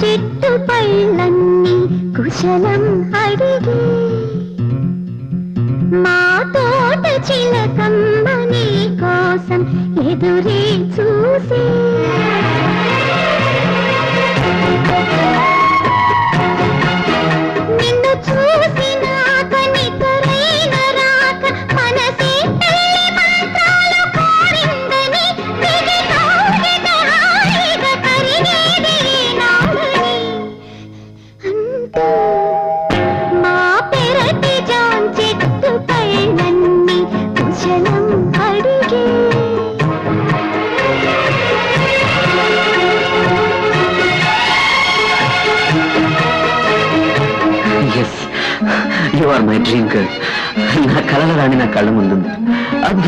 చెట్టు పళ్ళన్నీ కుశలం అడిగి మా తోట చిలకమ్మ నీ కోసం ఎదురే చూసే నిన్ను చూసినాక నిద్రైన రాక మనసే పెళ్లి మంత్రాలు కోరిందని దిగి తోగిట హాయిగా కరిగేది నామని అంటూ మా పెరటి జాన్ చెట్టు పైనన్ని కుశలం అడిగే yes you are my dream girl. నా కలల రాణి నా కళ్ళ ముందుంది.